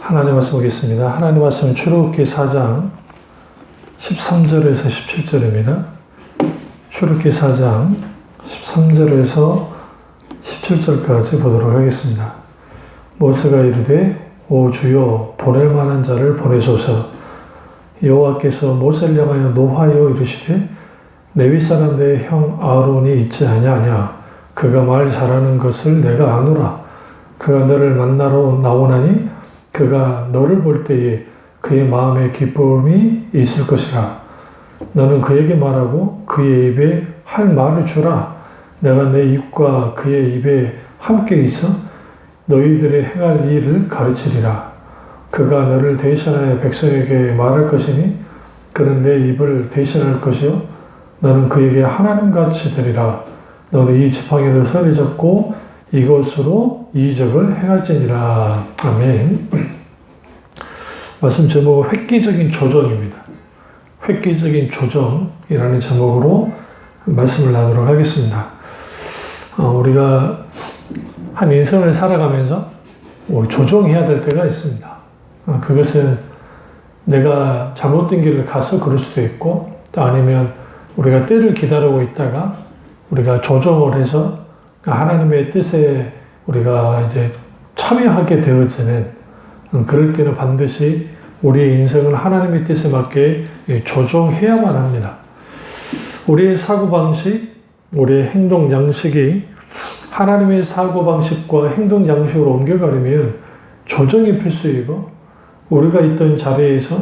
하나님 말씀 보겠습니다. 하나님 말씀 출애굽기 4장 13절에서 17절입니다. 출애굽기 4장 13절에서 17절까지 보도록 하겠습니다. 모세가 이르되 오 주여 보낼 만한 자를 보내소서. 여호와께서 모세를 향하여 노하여 이르시되 레위 사람 내 형 아론이 있지 아니하냐. 그가 말 잘하는 것을 내가 아노라. 그가 너를 만나러 나오나니 그가 너를 볼 때에 그의 마음에 기쁨이 있을 것이라. 너는 그에게 말하고 그의 입에 할 말을 주라. 내가 내 입과 그의 입에 함께 있어 너희들의 행할 일을 가르치리라. 그가 너를 대신하여 백성에게 말할 것이니 그는 내 입을 대신할 것이요 너는 그에게 하나님같이 되리라. 너는 이 지팡이를 손에 잡고 이것으로 이적을 행할지니라. 아멘. 말씀 제목은 획기적인 조정입니다. 획기적인 조정이라는 제목으로 말씀을 나누도록 하겠습니다. 우리가 한 인생을 살아가면서 조정해야 될 때가 있습니다. 그것은 내가 잘못된 길을 가서 그럴 수도 있고, 또 아니면 우리가 때를 기다리고 있다가 우리가 조정을 해서 하나님의 뜻에 우리가 이제 참여하게 되어지는, 그럴 때는 반드시 우리의 인생을 하나님의 뜻에 맞게 조정해야만 합니다. 우리의 사고방식, 우리의 행동 양식이 하나님의 사고방식과 행동 양식으로 옮겨가려면 조정이 필수이고, 우리가 있던 자리에서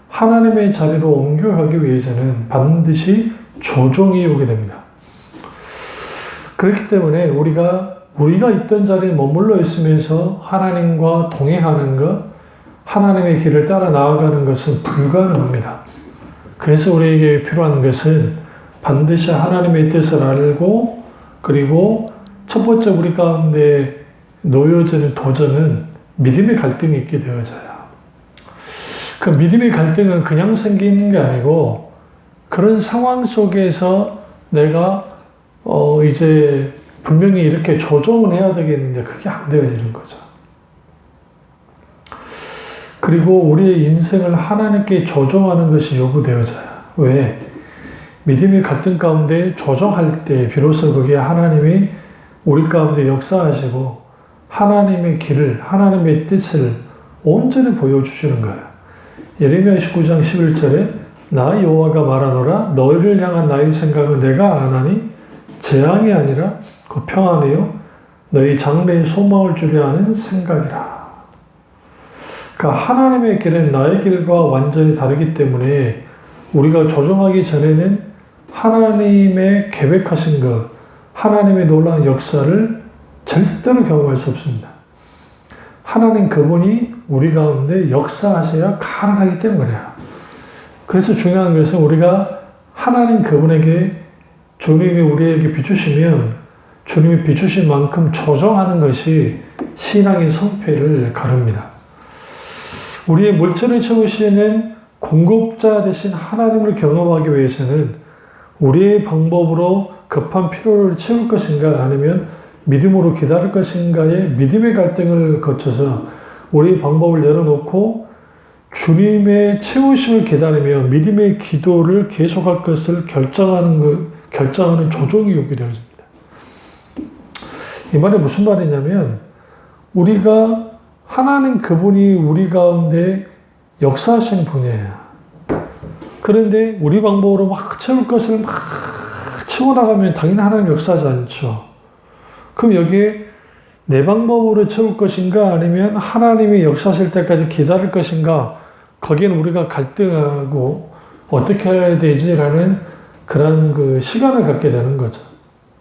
하나님의 자리로 옮겨가기 위해서는 반드시 조정이 오게 됩니다. 그렇기 때문에 우리가 있던 자리에 머물러 있으면서 하나님과 동행하는 것, 하나님의 길을 따라 나아가는 것은 불가능합니다. 그래서 우리에게 필요한 것은 반드시 하나님의 뜻을 알고, 그리고 첫 번째 우리 가운데 놓여지는 도전은 믿음의 갈등이 있게 되어져요. 그 믿음의 갈등은 그냥 생기는 게 아니고, 그런 상황 속에서 내가 이제 분명히 이렇게 조정을 해야 되겠는데 그게 안 되어지는 거죠. 그리고 우리의 인생을 하나님께 조정하는 것이 요구되어져요. 왜? 믿음의 갈등 가운데 조정할 때 비로소 그게 하나님이 우리 가운데 역사하시고 하나님의 길을, 하나님의 뜻을 온전히 보여주시는 거예요. 예레미야 19장 11절에 나 여호와가 말하노라 너희를 향한 나의 생각은 내가 아나니 재앙이 아니라 그 평안이요 너희 장래의 소망을 주려 하는 생각이라. 그러니까 하나님의 길은 나의 길과 완전히 다르기 때문에 우리가 조정하기 전에는 하나님의 계획하신 것, 하나님의 놀라운 역사를 절대로 경험할 수 없습니다. 하나님 그분이 우리 가운데 역사하셔야 가능하기 때문이에요. 그래서 중요한 것은 우리가 하나님 그분에게 주님이 우리에게 비추시면 주님이 비추신 만큼 조정하는 것이 신앙의 성패를 가릅니다. 우리의 물질을 채우시는 공급자 되신 하나님을 경험하기 위해서는 우리의 방법으로 급한 필요를 채울 것인가 아니면 믿음으로 기다릴 것인가의 믿음의 갈등을 거쳐서 우리의 방법을 내려놓고 주님의 채우심을 기다리며 믿음의 기도를 계속할 것을 결정하는 조정이 오게 되어집니다. 이 말이 무슨 말이냐면 우리가 하나님 그분이 우리 가운데 역사하시는 분이에요. 그런데 우리 방법으로 막 채울 것을 막 채워나가면 당연히 하나님 역사하지 않죠. 그럼 여기에 내 방법으로 채울 것인가 아니면 하나님이 역사하실 때까지 기다릴 것인가, 거기에는 우리가 갈등하고 어떻게 해야 되지라는 그런 그 시간을 갖게 되는 거죠.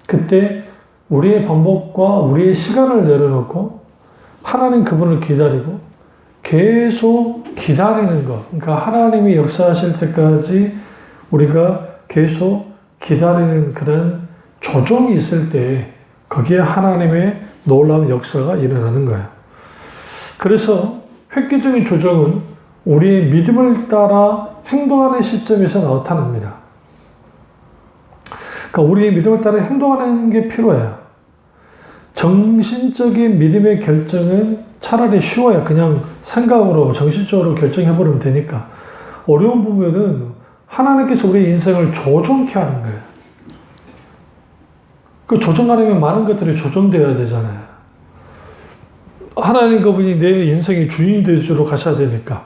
그때 우리의 방법과 우리의 시간을 내려놓고 하나님 그분을 기다리고 계속 기다리는 것. 그러니까 하나님이 역사하실 때까지 우리가 계속 기다리는 그런 조정이 있을 때 거기에 하나님의 놀라운 역사가 일어나는 거예요. 그래서 획기적인 조정은 우리의 믿음을 따라 행동하는 시점에서 나타납니다. 그러니까 우리의 믿음을 따라 행동하는 게 필요해요. 정신적인 믿음의 결정은 차라리 쉬워야 그냥 생각으로 정신적으로 결정해버리면 되니까. 어려운 부분은 하나님께서 우리의 인생을 조정케 하는 거예요. 그 조정하려면 많은 것들이 조정되어야 되잖아요. 하나님 그분이 내 인생의 주인이 되어주러 가셔야 되니까.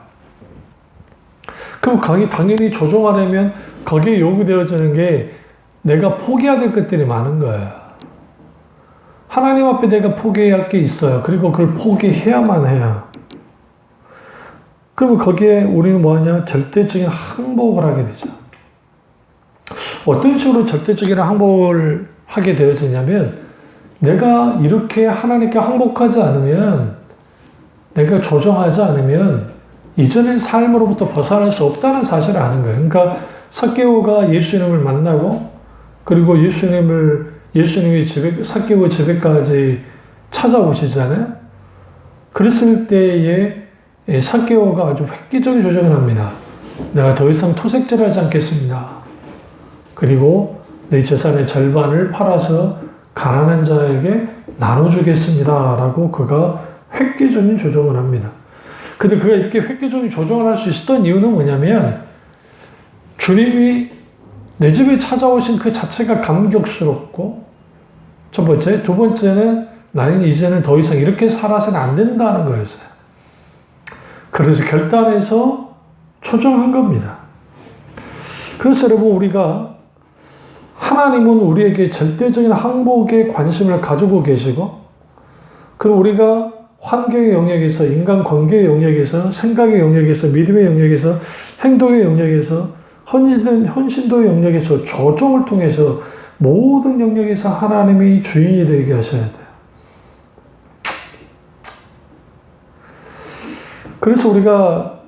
그럼 당연히 조정하려면 거기에 요구되어지는 게 내가 포기해야 될 것들이 많은 거예요. 하나님 앞에 내가 포기해야 할 게 있어요. 그리고 그걸 포기해야만 해요. 그러면 거기에 우리는 뭐하냐? 절대적인 항복을 하게 되죠. 어떤 식으로 절대적인 항복을 하게 되어지냐면 내가 이렇게 하나님께 항복하지 않으면, 내가 조정하지 않으면 이전의 삶으로부터 벗어날 수 없다는 사실을 아는 거예요. 그러니까 삭개오가 예수님을 만나고, 그리고 예수님이 삭개오 집에까지 찾아오시잖아요. 그랬을 때에 삭개오가 아주 획기적인 조정을 합니다. 내가 더 이상 토색질하지 않겠습니다. 그리고 내 재산의 절반을 팔아서 가난한 자에게 나눠주겠습니다. 라고 그가 획기적인 조정을 합니다. 근데 그가 이렇게 획기적인 조정을 할 수 있었던 이유는 뭐냐면, 주님이 내 집에 찾아오신 그 자체가 감격스럽고, 첫 번째. 두 번째는 나는 이제는 더 이상 이렇게 살아서는 안 된다는 거였어요. 그래서 결단해서 조정한 겁니다. 그래서 여러분, 우리가 하나님은 우리에게 절대적인 항복에 관심을 가지고 계시고, 그럼 우리가 환경의 영역에서, 인간관계의 영역에서, 생각의 영역에서, 믿음의 영역에서, 행동의 영역에서, 헌신도의 영역에서, 조정을 통해서 모든 영역에서 하나님이 주인이 되게 하셔야 돼요. 그래서 우리가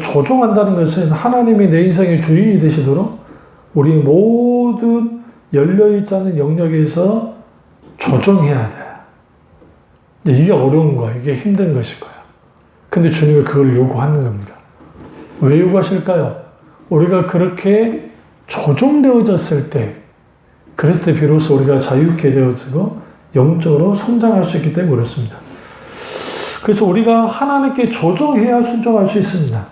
조정한다는 것은 하나님이 내 인생의 주인이 되시도록 우리 모든 열려있지 않은 영역에서 조정해야 돼요. 이게 어려운 거야. 이게 힘든 것일 거야. 근데 주님이 그걸 요구하는 겁니다. 왜 요구하실까요? 우리가 그렇게 조정되어졌을 때, 그랬을 때 비로소 우리가 자유케 되어지고 영적으로 성장할 수 있기 때문에 그렇습니다. 그래서 우리가 하나님께 조정해야 순종할 수 있습니다.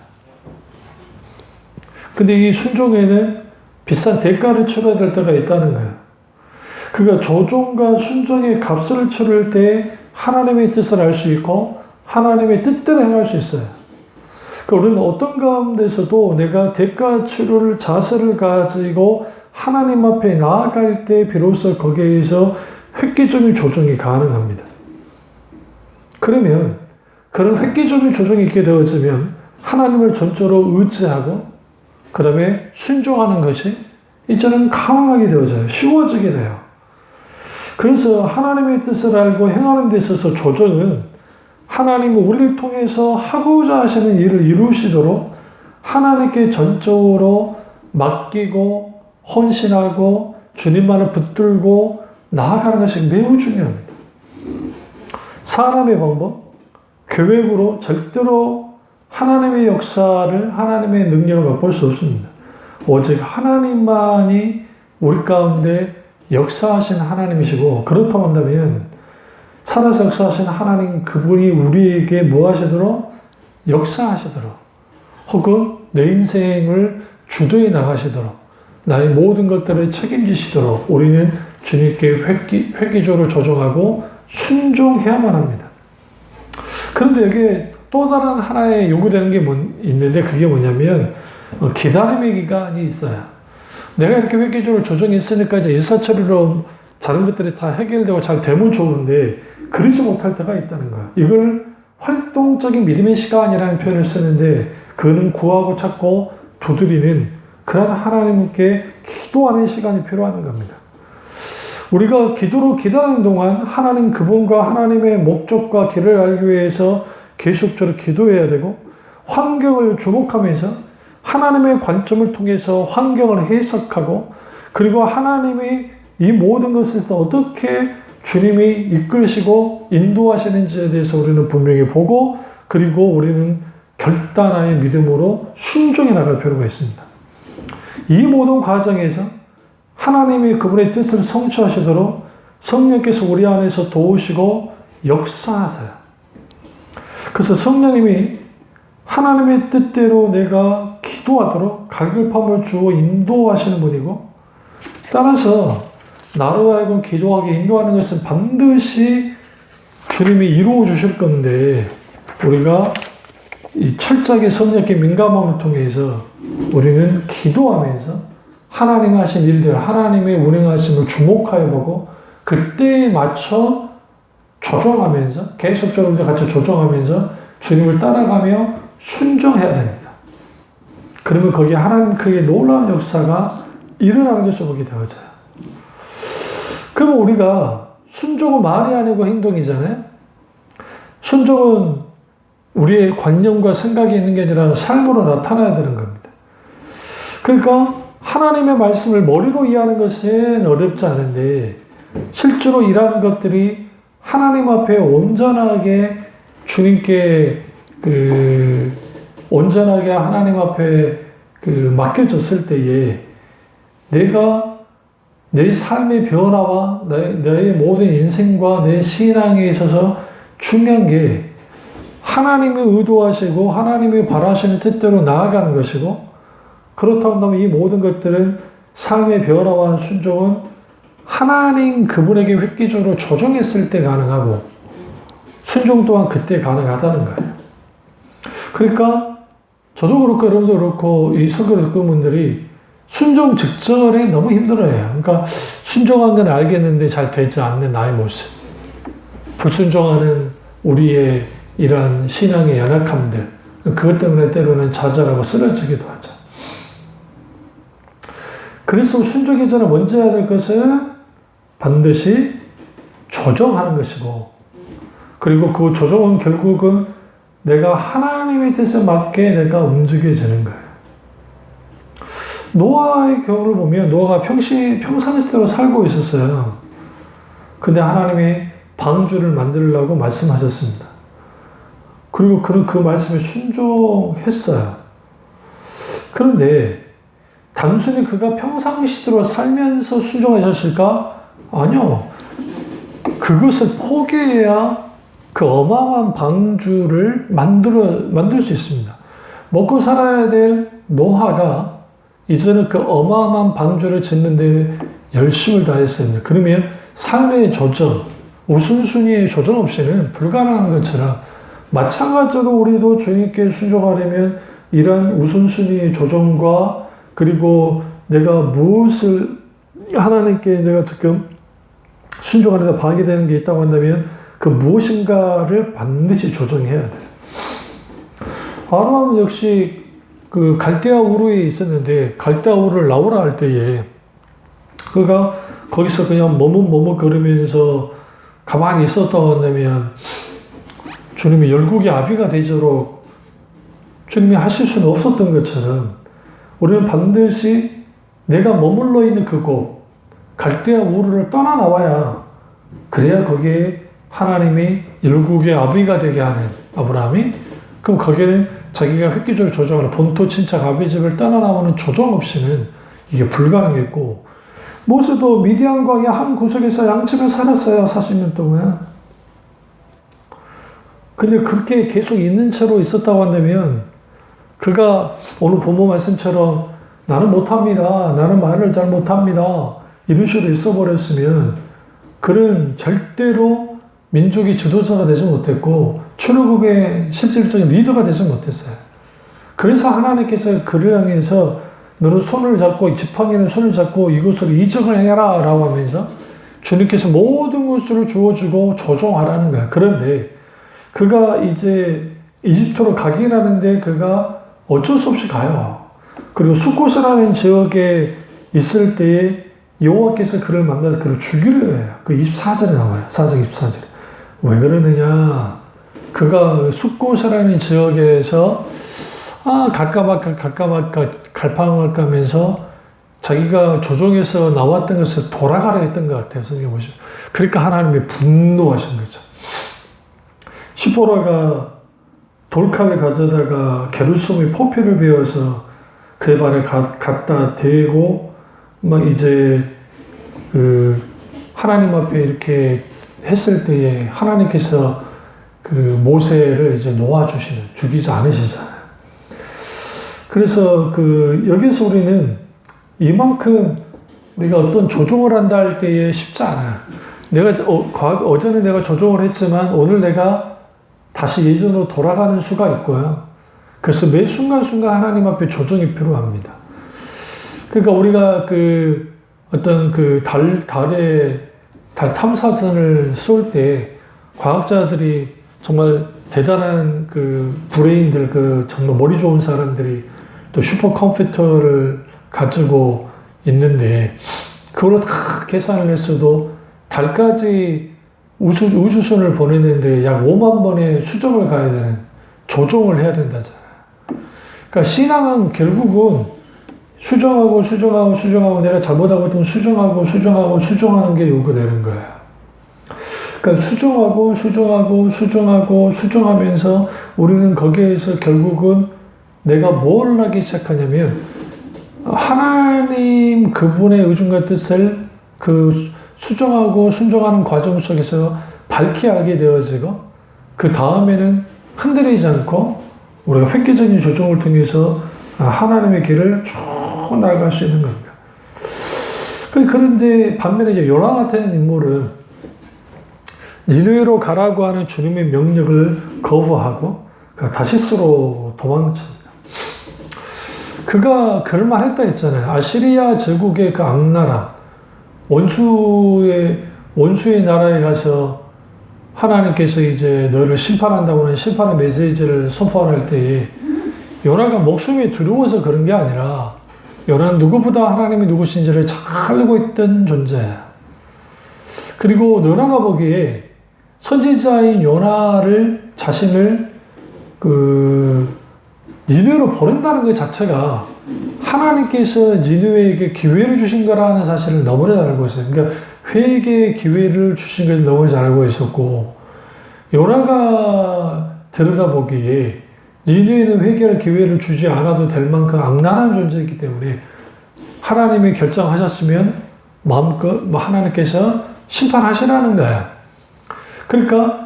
근데 이 순종에는 비싼 대가를 치러야 될 때가 있다는 거예요. 그가 조정과 순종의 값을 치를 때 하나님의 뜻을 알 수 있고 하나님의 뜻대로 행할 수 있어요. 그러니까 우리는 어떤 가운데서도 내가 대가 치를 자세를 가지고 하나님 앞에 나아갈 때 비로소 거기에서 획기적인 조정이 가능합니다. 그러면 그런 획기적인 조정이 있게 되어지면 하나님을 전적으로 의지하고 그 다음에 순종하는 것이 이제는 가능하게 되어져요. 쉬워지게 돼요. 그래서 하나님의 뜻을 알고 행하는 데 있어서 조정은 하나님은 우리를 통해서 하고자 하시는 일을 이루시도록 하나님께 전적으로 맡기고 헌신하고 주님만을 붙들고 나아가는 것이 매우 중요합니다. 사람의 방법, 계획으로 절대로 하나님의 역사를, 하나님의 능력을 맛볼 수 없습니다. 오직 하나님만이 우리 가운데 역사하신 하나님이시고, 그렇다고 한다면 살아서 역사하신 하나님 그분이 우리에게 뭐 하시도록? 역사하시도록, 혹은 내 인생을 주도해 나가시도록, 나의 모든 것들을 책임지시도록 우리는 주님께 획기적으로 조정하고 순종해야만 합니다. 그런데 여기에 또 다른 하나의 요구되는 게 있는데, 그게 뭐냐면 기다림의 기간이 있어요. 내가 이렇게 획기적으로 조정했으니까 이제 일사천리로 다른 것들이 다 해결되고 잘 되면 좋은데 그러지 못할 때가 있다는 거예요. 이걸 활동적인 믿음의 시간이라는 표현을 쓰는데, 그는 구하고 찾고 두드리는 그런 하나님께 기도하는 시간이 필요한 겁니다. 우리가 기도로 기다리는 동안 하나님 그분과 하나님의 목적과 길을 알기 위해서 계속적으로 기도해야 되고, 환경을 주목하면서 하나님의 관점을 통해서 환경을 해석하고, 그리고 하나님이 이 모든 것에서 어떻게 주님이 이끄시고 인도하시는지에 대해서 우리는 분명히 보고, 그리고 우리는 결단하의 믿음으로 순종해 나갈 필요가 있습니다. 이 모든 과정에서 하나님이 그분의 뜻을 성취하시도록 성령께서 우리 안에서 도우시고 역사하세요. 그래서 성령님이 하나님의 뜻대로 내가 기도하도록 갈급함을 주어 인도하시는 분이고, 따라서 나로 하여금 기도하게 인도하는 것은 반드시 주님이 이루어 주실 건데, 우리가 이 철저하게 성령께 민감함을 통해서 우리는 기도하면서 하나님이 하신 일들, 하나님의 운행하심을 주목하여 보고 그때에 맞춰 조정하면서, 계속적으로 같이 조정하면서 주님을 따라가며 순종해야 됩니다. 그러면 거기에 하나님 크게 놀라운 역사가 일어나는 것을 보게 되어져요. 그러면 우리가 순종은 말이 아니고 행동이잖아요. 순종은 우리의 관념과 생각이 있는 게 아니라 삶으로 나타나야 되는 겁니다. 그러니까 하나님의 말씀을 머리로 이해하는 것은 어렵지 않은데, 실제로 이러한 것들이 하나님 앞에 온전하게 주님께 온전하게 하나님 앞에 맡겨졌을 때에 내가 내 삶의 변화와 너의 모든 인생과 내 신앙에 있어서 중요한 게 하나님이 의도하시고 하나님이 바라시는 뜻대로 나아가는 것이고, 그렇다고 한다면 이 모든 것들은 삶의 변화와 순종은 하나님 그분에게 획기적으로 조정했을 때 가능하고, 순종 또한 그때 가능하다는 거예요. 그러니까 저도 그렇고 여러분도 그렇고 이 설교를 듣는 분들이 순종 직전에 너무 힘들어해요. 그러니까 순종한 건 알겠는데 잘 되지 않는 나의 모습, 불순종하는 우리의 이러한 신앙의 연약함들, 그것 때문에 때로는 좌절하고 쓰러지기도 하죠. 그래서 순종이 전에 먼저 해야 될 것은 반드시 조정하는 것이고, 그리고 그 조정은 결국은 내가 하나님의 뜻에 맞게 내가 움직여지는 거예요. 노아의 경우를 보면 노아가 평상시대로 살고 있었어요. 근데 하나님이 방주를 만들려고 말씀하셨습니다. 그리고 그는 그 말씀에 순종했어요. 그런데 단순히 그가 평상시대로 살면서 순종하셨을까? 아니요. 그것을 포기해야 그 어마어마한 방주를 만들 수 있습니다. 먹고 살아야 될 노아가 이제는 그 어마어마한 방주를 짓는데 열심을 다했습니다. 그러면 삶의 조정, 우선순위의 조정 없이는 불가능한 것처럼, 마찬가지로 우리도 주님께 순종하려면 이러한 우선순위의 조정과, 그리고 내가 무엇을 하나님께 내가 지금 순종하는데 방해되는 게 있다고 한다면 그 무엇인가를 반드시 조정해야 돼요. 아브라함은 역시 그 갈대아 우르에 있었는데, 갈대아 우르를 나오라 할 때에 그가 거기서 그냥 머뭇거리면서 가만히 있었다고 한다면 주님이 열국의 아비가 되도록 주님이 하실 수는 없었던 것처럼, 우리는 반드시 내가 머물러 있는 그곳 갈대아 우르를 떠나 나와야, 그래야 거기에 하나님이 열국의 아비가 되게 하는 아브라함이, 그럼 거기에는 자기가 획기적으로 조정하는 본토 친척 아비 집을 떠나 나오는 조정 없이는 이게 불가능했고, 모세도 미디안 광야 한 구석에서 양집에 살았어요. 40년 동안. 근데 그렇게 계속 있는 채로 있었다고 한다면, 그가 오늘 본문 말씀처럼 나는 못합니다, 나는 말을 잘 못합니다, 이런 식으로 있어버렸으면 그는 절대로 민족의 지도자가 되지 못했고 출애굽의 실질적인 리더가 되지 못했어요. 그래서 하나님께서 그를 향해서 너는 손을 잡고, 지팡이는 손을 잡고 이것으로 이적을 해라 라고 하면서 주님께서 모든 것을 주어주고 조종하라는 거야. 그런데 그가 이제 이집트로 가긴 하는데 그가 어쩔 수 없이 가요. 그리고 숫곳이라는 지역에 있을 때에 여호와께서 그를 만나서 그를 죽이려 해요. 그 24절에 나와요. 4장 24절에. 왜 그러느냐. 그가 숫곳이라는 지역에서 갈까 말까 갈팡할까 하면서 자기가 조종해서 나왔던 것을 돌아가라 했던 것 같아요. 성경 보시면. 그러니까 하나님이 분노하신 거죠. 시보라가 돌칼을 가져다가 게르솜의 포피를 베어서 그의 발에 갖다 대고 막 이제 그 하나님 앞에 이렇게 했을 때에 하나님께서 그 모세를 이제 놓아주시는, 죽이지 않으시잖아요. 그래서 여기서 우리는 이만큼 우리가 어떤 조종을 한다 할 때에 쉽지 않아요. 어제는 내가 조종을 했지만 오늘 내가 다시 예전으로 돌아가는 수가 있고요. 그래서 매 순간순간 하나님 앞에 조정이 필요합니다. 그러니까 우리가 달 탐사선을 쏠 때 과학자들이 정말 대단한 브레인들, 정말 머리 좋은 사람들이 또 슈퍼컴퓨터를 가지고 있는데, 그걸로 다 계산을 했어도 달까지 우주선을 보내는데 약 5만 번의 수정을 가야 되는, 조종을 해야 된다잖아요. 그러니까 신앙은 결국은 수정하고 내가 잘못하고 있던 수정하는 게 요구되는 거예요. 그러니까 수정하면서 우리는 거기에서 결국은 내가 뭘 하기 시작하냐면 하나님 그분의 의중과 뜻을 수정하고 순종하는 과정 속에서 밝히 알게 되어지고, 그 다음에는 흔들리지 않고 우리가 획기적인 조정을 통해서 하나님의 길을 쭉 나아갈 수 있는 겁니다. 그런데 반면에 이제 요나 같은 인물은 니느웨로 가라고 하는 주님의 명령을 거부하고 다시스로 도망칩니다. 그가 그럴만했다 했잖아요. 아시리아 제국의 그 악나라, 원수의 나라에 가서 하나님께서 이제 너를 심판한다고 하는 심판의 메시지를 선포할 때에 요나가 목숨이 두려워서 그런 게 아니라 요나는 누구보다 하나님이 누구신지를 잘 알고 있던 존재야. 그리고 요나가 보기에 선지자인 요나를 자신을 니느웨로 보낸다는 것 자체가 하나님께서 니느웨에게 기회를 주신 거라는 사실을 너무나 잘 알고 있어요. 그러니까 회개의 기회를 주신 것을 너무 잘 알고 있었고, 요나가 들여다보기에 니느웨는 회개할 기회를 주지 않아도 될 만큼 악랄한 존재이기 때문에 하나님이 결정하셨으면 마음껏 하나님께서 심판하시라는 거야. 그러니까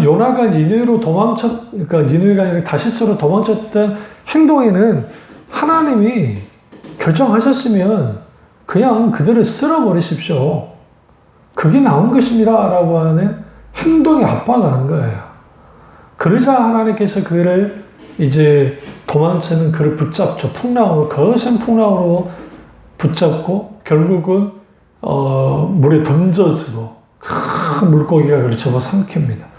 요나가 그러니까 니느웨가 아니라 다시스로 도망쳤던 행동에는 하나님이 결정하셨으면 그냥 그들을 쓸어버리십시오, 그게 나은 것입니다 라고 하는 행동에 압박하는 거예요. 그러자 하나님께서 그를 이제 도망치는 그를 붙잡죠. 거센 풍랑으로 붙잡고 결국은 물에 던져지고 큰 물고기가 그를 잡아삼킵니다.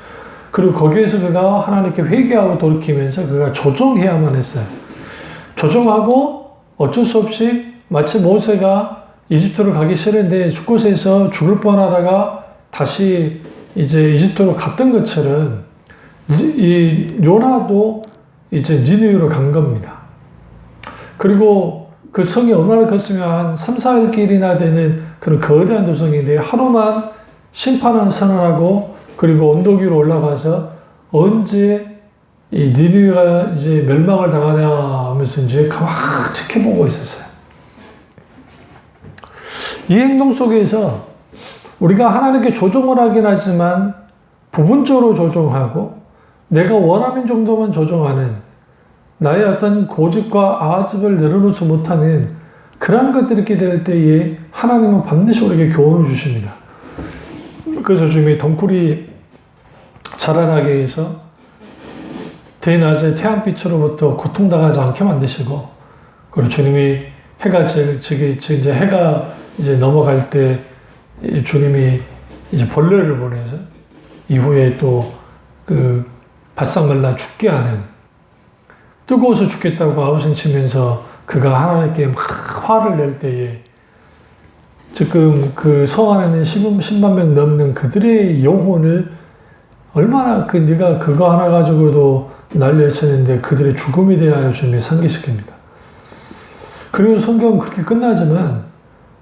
그리고 거기에서 그가 하나님께 회개하고 돌이키면서 그가 조정해야만 했어요. 조정하고 어쩔 수 없이 마치 모세가 이집트로 가기 싫은데 숫곳에서 죽을 뻔하다가 다시 이제 이집트로 갔던 것처럼 이 요나도 이제 니느웨로 간 겁니다. 그리고 그 성이 얼마나 컸으면 한 3, 4일 길이나 되는 그런 거대한 도성인데 하루만 심판을 선언하고 그리고 언덕 위로 올라가서 언제 이 니느웨가 이제 멸망을 당하냐 하면서 이제 가만히 지켜보고 있었어요. 이 행동 속에서 우리가 하나님께 조종을 하긴 하지만 부분적으로 조종하고 내가 원하는 정도만 조종하는 나의 어떤 고집과 아집을 내려놓지 못하는 그러한 것들이 있게 될 때에 하나님은 반드시 우리에게 교훈을 주십니다. 그래서 주님이 덩굴이 자라나게 해서 대낮에 태양빛으로부터 고통당하지 않게 만드시고, 그리고 주님이 이제 해가 이제 넘어갈 때 주님이 이제 벌레를 보내서 이후에 또 바싹 말라 죽게 하는, 뜨거워서 죽겠다고 아우성 치면서 그가 하나님께 막 화를 낼 때에 지금 그 성 안에는 10만 명 넘는 그들의 영혼을 얼마나 네가 그거 하나 가지고도 난리를 치는데 그들의 죽음에 대하여 주님이 상기시킵니다. 그리고 성경은 그렇게 끝나지만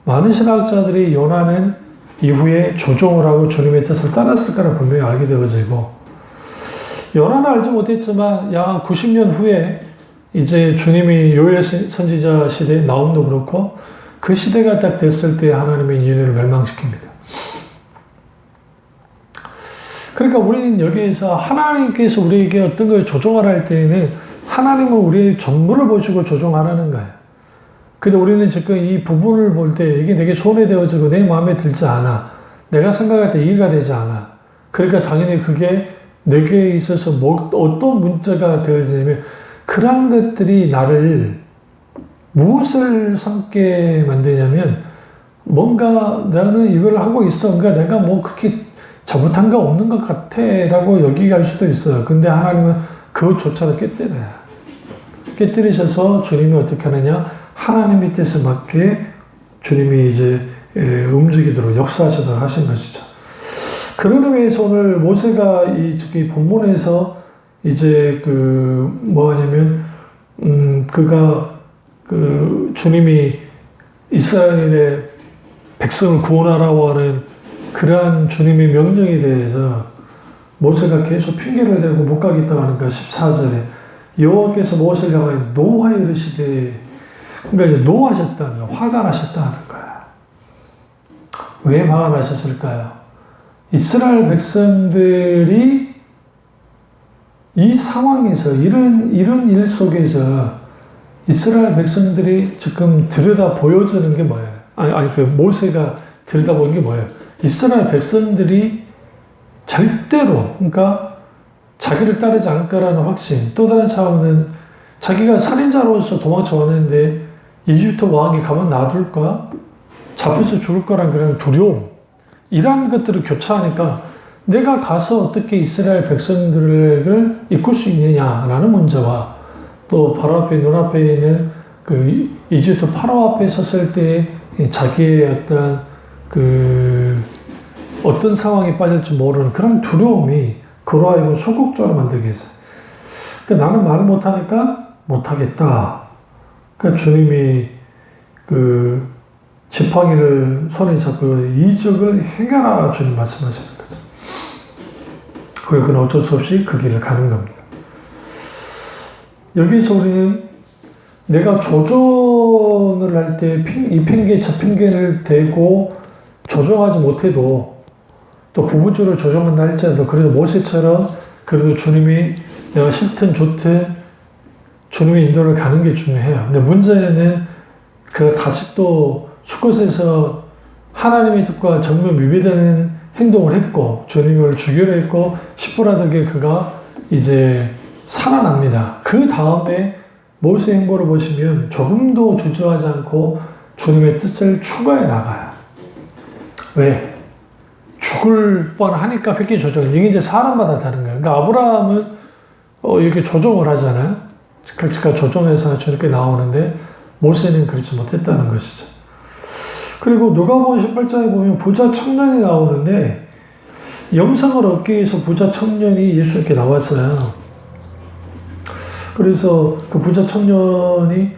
많은 신학자들이 요나는 이후에 조종을 하고 주님의 뜻을 따랐을 거라 분명히 알게 되어지고, 요나는 알지 못했지만 약 90년 후에 이제 주님이 요엘 선지자 시대에 나움도 그렇고 그 시대가 딱 됐을 때 하나님의 니느웨를 멸망시킵니다. 그러니까 우리는 여기에서 하나님께서 우리에게 어떤 걸 조종하라 할 때에는 하나님은 우리의 전부를 보시고 조종하라는 거예요. 근데 우리는 지금 이 부분을 볼 때 이게 내게 손해되어지고 내 마음에 들지 않아. 내가 생각할 때 이해가 되지 않아. 그러니까 당연히 그게 내게 있어서 어떤 문제가 되어지냐면 그런 것들이 나를 무엇을 삼게 만드냐면 뭔가 나는 이걸 하고 있어. 그러니까 내가 뭐 그렇게 잘못한 거 없는 것 같아 라고 여기게 할 수도 있어요. 근데 하나님은 그것조차도 깨뜨려요. 깨뜨리셔서 주님이 어떻게 하느냐? 하나님의 뜻에 맞게 주님이 이제 움직이도록 역사하시도록 하신 것이죠. 그런 의미에서 오늘 모세가 이 본문에서 이제 뭐 하냐면, 그가 주님이 이스라엘의 백성을 구원하라고 하는 그러한 주님의 명령에 대해서 모세가 계속 핑계를 대고 못 가겠다고 하니까 14절에 여호와께서 모세를 향하여 노하여 이르시되, 그러니까 노하셨다는 거야. 화가 나셨다는 거야. 왜 화가 나셨을까요? 이스라엘 백성들이 이 상황에서 이런 일 속에서 이스라엘 백성들이 지금 들여다 보여주는 게 뭐예요? 모세가 들여다보는 게 뭐예요? 이스라엘 백성들이 절대로, 그러니까 자기를 따르지 않을 거라는 확신, 또 다른 차원은 자기가 살인자로서 도망쳐 왔는데 이집트 왕이 가만 놔둘까? 잡혀서 죽을 거란 그런 두려움, 이러한 것들을 교차하니까 내가 가서 어떻게 이스라엘 백성들을 이끌 수 있느냐라는 문제와 또 바로 앞에 눈앞에 있는 이집트 파라오 앞에 섰을 때 자기의 어떤 상황에 빠질지 모르는 그런 두려움이 그로 하여금 소극적으로 만들게 했어요. 그러니까 나는 말을 못하니까 못하겠다. 그러니까 주님이 지팡이를 손에 잡고 이적을 행하라 주님 말씀하시는 거죠. 그리고 그는 어쩔 수 없이 그 길을 가는 겁니다. 여기서 우리는 내가 조정을 할 때 이 핑계 저 핑계를 대고 조정하지 못해도 또 부분적으로 조정한다 할지라도 그래도 모세처럼 그래도 주님이 내가 싫든 좋든 주님의 인도를 가는 게 중요해요. 근데 문제는 다시 또 수컷에서 하나님의 뜻과 정면 위배되는 행동을 했고 주님을 죽이려 했고 십보라덕에 그가 이제 살아납니다. 그 다음에 모세 행보를 보시면 조금도 주저하지 않고 주님의 뜻을 추구해 나가요. 왜? 죽을 뻔하니까 그렇게 조정. 이게 이제 사람마다 다른 거예요. 그러니까 아브라함은 이렇게 조정을 하잖아요. 그러니까 조정해서 저렇게 나오는데 모세는 그렇지 못했다는 것이죠. 그리고 누가복음 18장에 보면 부자 청년이 나오는데 영생을 얻기 위해서 부자 청년이 예수님께 나왔어요. 그래서 그 부자 청년이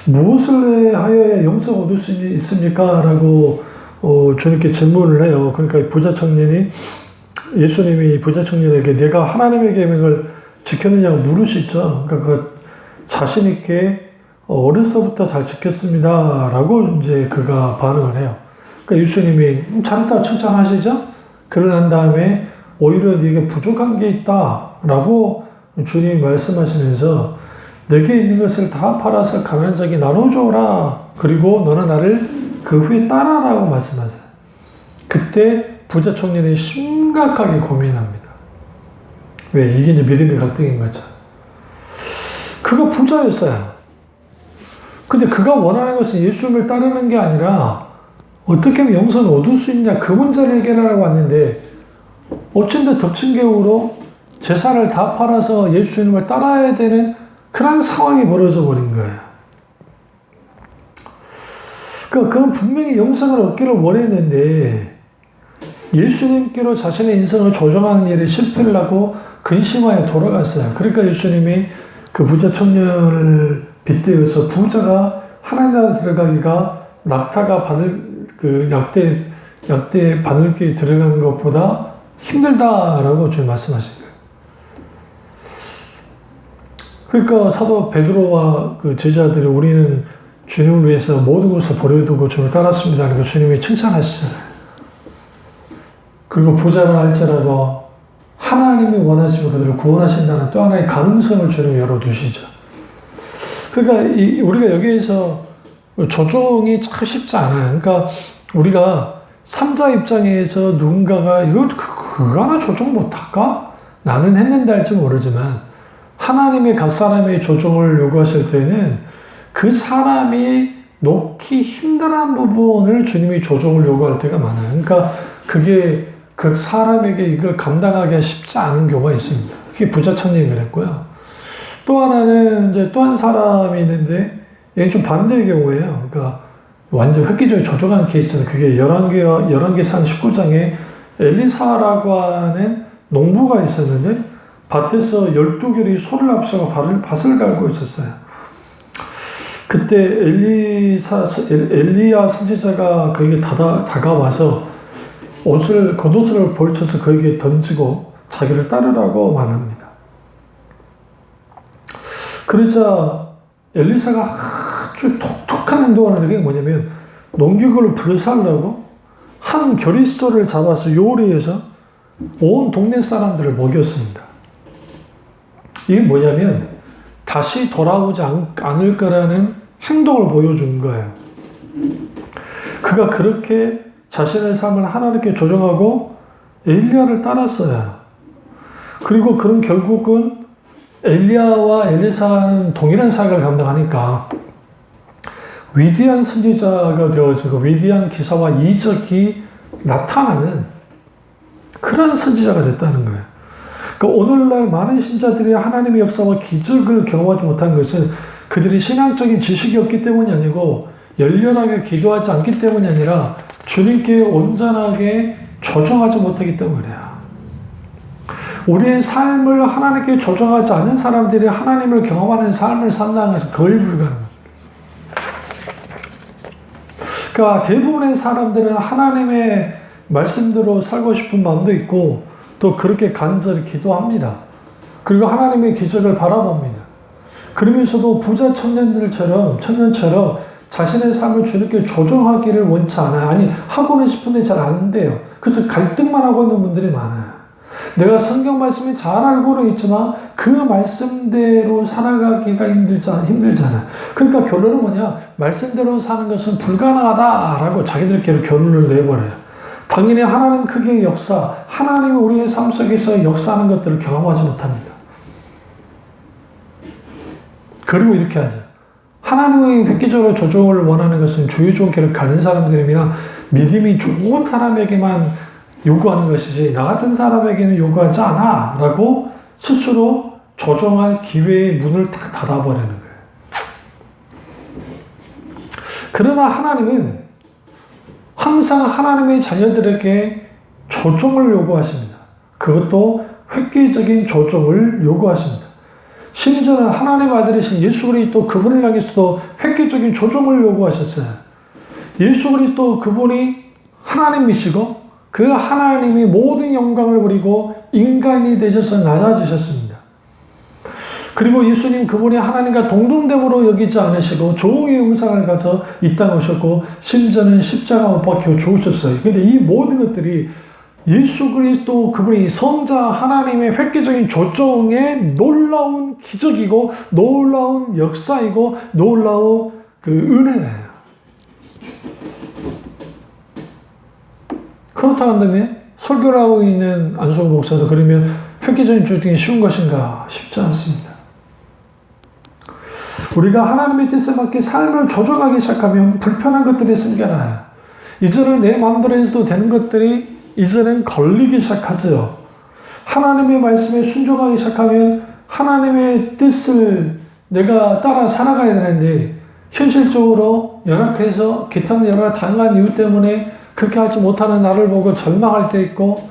무엇을 하여야 영생을 얻을 수 있습니까? 라고 주님께 질문을 해요. 그러니까 부자 청년이 예수님이 부자 청년에게 내가 하나님의 계명을 지켰느냐고 물으시죠. 그러니까 자신 있게 어려서부터 잘 지켰습니다. 라고 이제 그가 반응을 해요. 그러니까 예수님이 잘했다고 칭찬하시죠? 그러고 난 다음에 오히려 네게 부족한 게 있다. 라고 주님이 말씀하시면서 내게 있는 것을 다 팔아서 가난한 자에게 나눠줘라. 그리고 너는 나를 그 후에 따라라고 말씀하세요. 그때 부자 청년이 심각하게 고민합니다. 왜? 이게 이제 믿음의 갈등인 거죠. 그가 부자였어요. 근데 그가 원하는 것은 예수님을 따르는 게 아니라 어떻게 하면 영생을 얻을 수 있냐 그 문제를 해결하라고 왔는데 어쩐데 덮친격으로 재산을 다 팔아서 예수님을 따라야 되는 그런 상황이 벌어져 버린 거예요. 그는 분명히 영생을 얻기를 원했는데 예수님께로 자신의 인생을 조정하는 일에 실패를 하고 근심하여 돌아갔어요. 그러니까 예수님이 그 부자 청년을 빗대어서 부자가 하나님 나라 들어가기가 낙타가 약대 바늘귀에 들어가는 것보다 힘들다라고 주님 말씀하신 거예요. 그러니까 사도 베드로와 그 제자들이 우리는 주님을 위해서 모든 것을 버려두고 주님을 따랐습니다. 그러니까 주님이 칭찬하시잖아요. 그리고 부자라 할지라도 하나님이 원하시면 그들을 구원하신다는 또 하나의 가능성을 주님 열어두시죠. 그러니까 우리가 여기에서 조종이 참 쉽지 않아요. 그러니까 우리가 삼자 입장에서 누군가가 그거 하나 조종 못할까? 나는 했는데 할지 모르지만 하나님의 각 사람의 조종을 요구하실 때는 그 사람이 놓기 힘들한 부분을 주님이 조종을 요구할 때가 많아요. 그러니까 그게 그 사람에게 이걸 감당하기가 쉽지 않은 경우가 있습니다. 그게 부자 청년이 그랬고요. 또 하나는 이제 또 한 사람이 있는데 얘는 좀 반대의 경우예요. 그러니까 완전 획기적으로 조종한 케이스는 그게 11개상 19장에 엘리사라고 하는 농부가 있었는데 밭에서 12결이 소를 앞서고 밭을 갈고 있었어요. 그때 엘리야 선지자가 그에게 다가와서 겉옷을 벌쳐서 그에게 던지고 자기를 따르라고 말합니다. 그러자 엘리사가 아주 독특한 행동을 하는 게 뭐냐면 농기구를 불살라고 한 겨리소를 잡아서 요리해서 온 동네 사람들을 먹였습니다. 이게 뭐냐면 다시 돌아오지 않을 거라는 행동을 보여준 거예요. 그가 그렇게 자신의 삶을 하나님께 조정하고 엘리야를 따랐어요. 그리고 그런 결국은 엘리야와 엘리사는 동일한 사역을 감당하니까 위대한 선지자가 되어지고 위대한 기사와 이적이 나타나는 그런 선지자가 됐다는 거예요. 그러니까 오늘날 많은 신자들이 하나님의 역사와 기적을 경험하지 못한 것은 그들이 신앙적인 지식이 없기 때문이 아니고 열렬하게 기도하지 않기 때문이 아니라 주님께 온전하게 조정하지 못하기 때문이에요. 우리의 삶을 하나님께 조정하지 않은 사람들이 하나님을 경험하는 삶을 산다는 것은 거의 불가능합니다. 그러니까 대부분의 사람들은 하나님의 말씀대로 살고 싶은 마음도 있고 또 그렇게 간절히 기도합니다. 그리고 하나님의 기적을 바라봅니다. 그러면서도 부자 청년처럼 자신의 삶을 주님께 조정하기를 원치 않아요. 아니, 하고는 싶은데 잘 안 돼요. 그래서 갈등만 하고 있는 분들이 많아요. 내가 성경 말씀을 잘 알고는 있지만 그 말씀대로 살아가기가 힘들잖아요. 그러니까 결론은 뭐냐? 말씀대로 사는 것은 불가능하다라고 자기들끼리 결론을 내버려요. 당연히 하나님 크기의 역사, 하나님이 우리의 삶 속에서 역사하는 것들을 경험하지 못합니다. 그리고 이렇게 하죠. 하나님의 획기적으로 조정을 원하는 것은 주의 좋은 길을 가는 사람들이나 믿음이 좋은 사람에게만 요구하는 것이지 나 같은 사람에게는 요구하지 않아 라고 스스로 조정할 기회의 문을 딱 닫아버리는 거예요. 그러나 하나님은 항상 하나님의 자녀들에게 조정을 요구하십니다. 그것도 획기적인 조정을 요구하십니다. 심지어는 하나님의 아들이신 예수 그리스도 그분을 향해서도 획기적인 조정을 요구하셨어요. 예수 그리스도 그분이 하나님이시고 그 하나님이 모든 영광을 버리고 인간이 되셔서 낮아지셨습니다. 그리고 예수님 그분이 하나님과 동등됨으로 여기지 않으시고 종의 형상을 가져 이 땅에 오셨고 심지어는 십자가 못 박혀 죽으셨어요. 그런데 이 모든 것들이 예수 그리스도 그분이 성자 하나님의 획기적인 조정의 놀라운 기적이고 놀라운 역사이고 놀라운 그 은혜예요. 그렇다고 한다면 설교를 하고 있는 안성호 목사도 그러면 획기적인 조정이 쉬운 것인가? 쉽지 않습니다. 우리가 하나님의 뜻에 맞게 삶을 조정하기 시작하면 불편한 것들이 생겨나요. 이제는 내 마음대로 해도 되는 것들이 이제는 걸리기 시작하죠. 하나님의 말씀에 순종하기 시작하면 하나님의 뜻을 내가 따라 살아가야 되는데 현실적으로 연약해서 기타 여러 다양한 이유 때문에 그렇게 하지 못하는 나를 보고 절망할 때 있고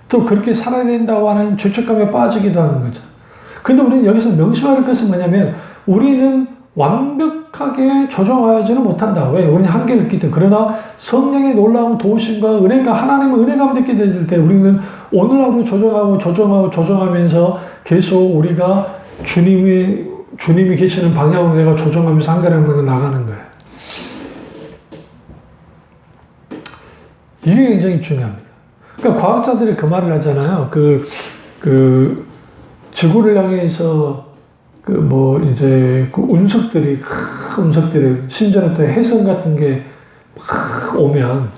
또 그렇게 살아야 된다고 하는 죄책감에 빠지기도 하는 거죠. 그런데 우리는 여기서 명심할 것은 뭐냐면 우리는 완벽하게 조정하지는 못한다. 왜? 우리는 한계를 있기 때문에. 그러나 성령의 놀라운 도우심과 은혜가 하나님의 은혜가 함께 될 때 우리는 오늘 하루 조정하면서 계속 우리가 주님이 계시는 방향으로 내가 조정하면서 한가람으로 나가는 거예요. 이게 굉장히 중요합니다. 그러니까 과학자들이 그 말을 하잖아요. 그 그 지구를 향해서 이제 그 운석들이, 큰 운석들이, 심지어는 또 해성 같은 게 막 오면,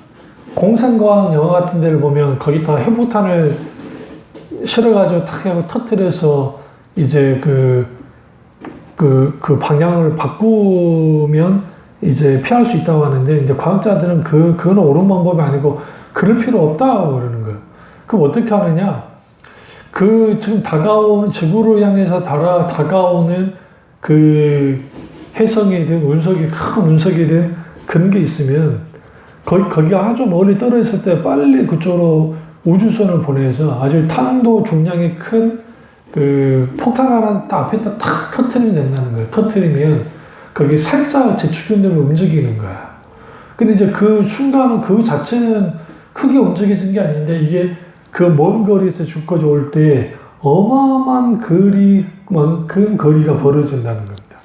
공상과학 영화 같은 데를 보면 거기 다 핵폭탄을 실어가지고 탁 하고 터뜨려서 이제 그 방향을 바꾸면 이제 피할 수 있다고 하는데, 이제 과학자들은 그건 옳은 방법이 아니고 그럴 필요 없다고 그러는 거예요. 그럼 어떻게 하느냐? 지금 지구를 향해서 다가오는 그 해성이든 큰 운석이든 그런 게 있으면 거기가 아주 멀리 떨어졌을 때 빨리 그쪽으로 우주선을 보내서 아주 탄도 중량이 큰 그 폭탄 하나 딱 앞에다 탁 터트리면 된다는 거예요. 터트리면 거기 살짝 제축균들을 움직이는 거야. 근데 이제 그 순간은 그 자체는 크게 움직여진 게 아닌데 이게 그 먼 거리에서 죽거져 올 때 어마어마한 거리만큼 거리가 벌어진다는 겁니다.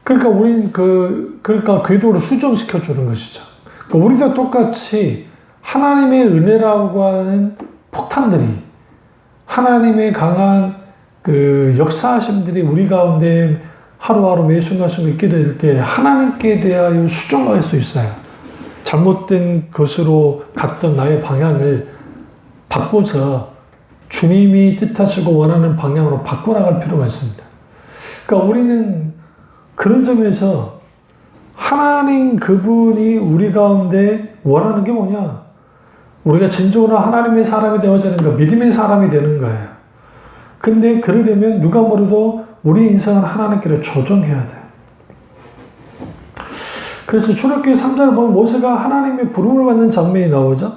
그러니까 우리는 그러니까 궤도를 수정시켜 주는 것이죠. 그러니까 우리가 똑같이 하나님의 은혜라고 하는 폭탄들이, 하나님의 강한 그 역사하심들이 우리 가운데 하루하루 매 순간순간 있게 될 때 하나님께 대하여 수정할 수 있어요. 잘못된 것으로 갔던 나의 방향을 바꿔서 주님이 뜻하시고 원하는 방향으로 바꿔나갈 필요가 있습니다. 그러니까 우리는 그런 점에서 하나님 그분이 우리 가운데 원하는 게 뭐냐? 우리가 진정으로 하나님의 사람이 되어지는 거, 믿음의 사람이 되는 거예요. 근데 그러려면 누가 뭐래도 우리 인생은 하나님께로 조정해야 돼요. 그래서 출애굽기 3장을 보면 모세가 하나님의 부름을 받는 장면이 나오죠.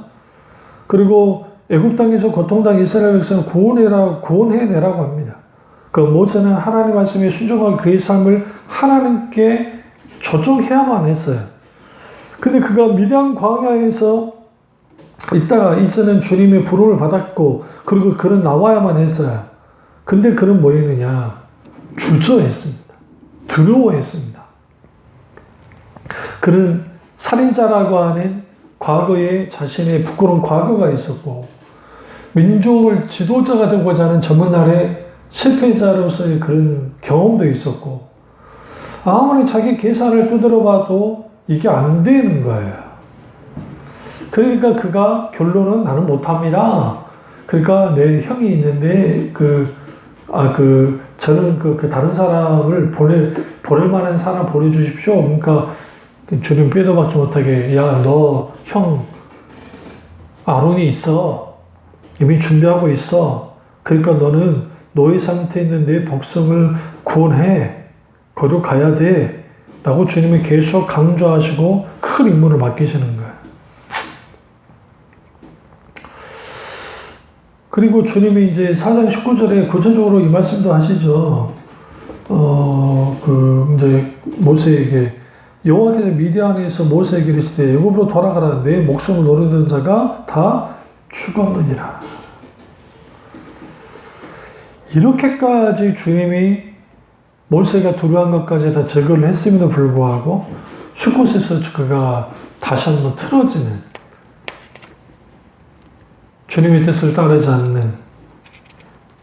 그리고 애굽 땅에서 고통당 이스라엘 백성을 구원해내라고 합니다. 그 모세는 하나님 말씀에 순종하고 그의 삶을 하나님께 조정해야만 했어요. 근데 그가 미디안 광야에서 있다가 이제는 주님의 부름을 받았고 그리고 그는 나와야만 했어요. 근데 그는 뭐 했느냐? 주저했습니다. 두려워했습니다. 그는 살인자라고 하는 과거에 자신의 부끄러운 과거가 있었고 민족을 지도자가 되고자 하는 저문날의 실패자로서의 그런 경험도 있었고 아무리 자기 계산을 두드려 봐도 이게 안 되는 거예요. 그러니까 그가 결론은 나는 못합니다. 그러니까 내 형이 있는데 저는 그 다른 사람을 보낼 만한 사람 보내주십시오. 그러니까 주님 빼도 박지 못하게 야, 너 형 아론이 있어. 이미 준비하고 있어. 그러니까 너는 너의 상태에 있는 내 백성을 구원해. 거기로 가야 돼. 라고 주님이 계속 강조하시고 큰 임무를 맡기시는 거예요. 그리고 주님이 이제 4장 19절에 구체적으로 이 말씀도 하시죠. 이제 모세에게 여호와께서 미디안에서 모세에게 이르시되 애굽으로 돌아가라. 내 목숨을 노리던 자가 다 죽었느니라. 이렇게까지 주님이 모세가 두려워한 것까지 다 제거를 했음에도 불구하고 숫곳에서 그가 다시 한번 틀어지는 주님의 뜻을 따르지 않는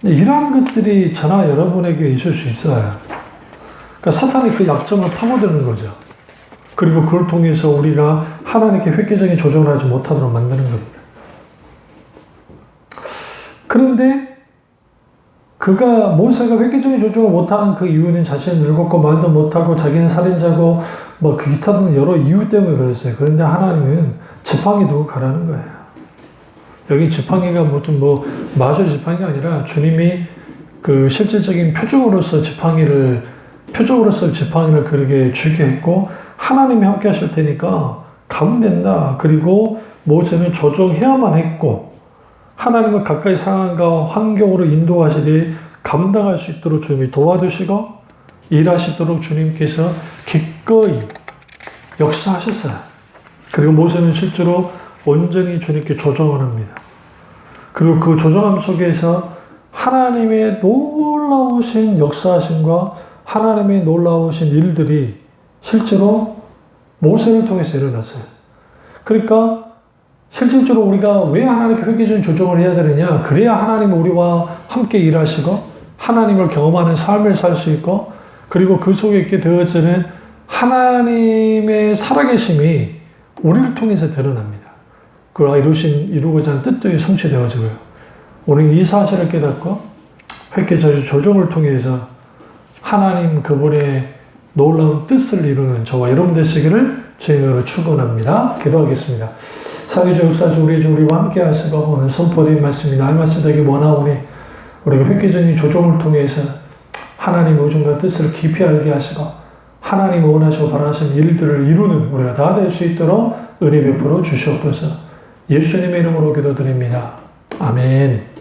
이러한 것들이 저나 여러분에게 있을 수 있어요. 그러니까 사탄이 그 약점을 파고드는 거죠. 그리고 그걸 통해서 우리가 하나님께 획기적인 조정을 하지 못하도록 만드는 겁니다. 그런데 모세가 획기적인 조정을 못하는 그 이유는 자신은 늙었고 말도 못하고 자기는 살인자고 그 기타 등 여러 이유 때문에 그랬어요. 그런데 하나님은 지팡이 두고 가라는 거예요. 여기 지팡이가 마술 지팡이가 아니라 주님이 그 실질적인 표적으로서 지팡이를 그렇게 주게 했고 하나님이 함께 하실 테니까 가면 된다. 그리고 모세는 조정해야만 했고 하나님을 가까이 상황과 환경으로 인도하시되 감당할 수 있도록 주님이 도와주시고 일하시도록 주님께서 기꺼이 역사하셨어요. 그리고 모세는 실제로 온전히 주님께 조정을 합니다. 그리고 그 조정함 속에서 하나님의 놀라우신 역사하심과 하나님의 놀라우신 일들이 실제로 모세를 통해서 일어났어요. 그러니까 실질적으로 우리가 왜 하나님께 획기적인 조정을 해야 되느냐? 그래야 하나님은 우리와 함께 일하시고 하나님을 경험하는 삶을 살 수 있고 그리고 그 속에 있게 되어지는 하나님의 살아계심이 우리를 통해서 드러납니다. 그가 이루고자 하는 뜻도 성취되어지고요. 우리는 이 사실을 깨닫고 획기적인 조정을 통해서 하나님 그분의 놀라운 뜻을 이루는 저와 여러분 되시기를 주님으로 축원합니다. 기도하겠습니다. 사회적 역사주 우리 주 우리와 함께 하시고 오늘 선포된 말씀이 나의 말씀 되기 원하오니 우리가 획기적인 조정을 통해서 하나님 의중과 뜻을 깊이 알게 하시고 하나님 원하시고 바라시는 일들을 이루는 우리가 다 될 수 있도록 은혜 베풀어 주시옵소서. 예수님의 이름으로 기도드립니다. 아멘.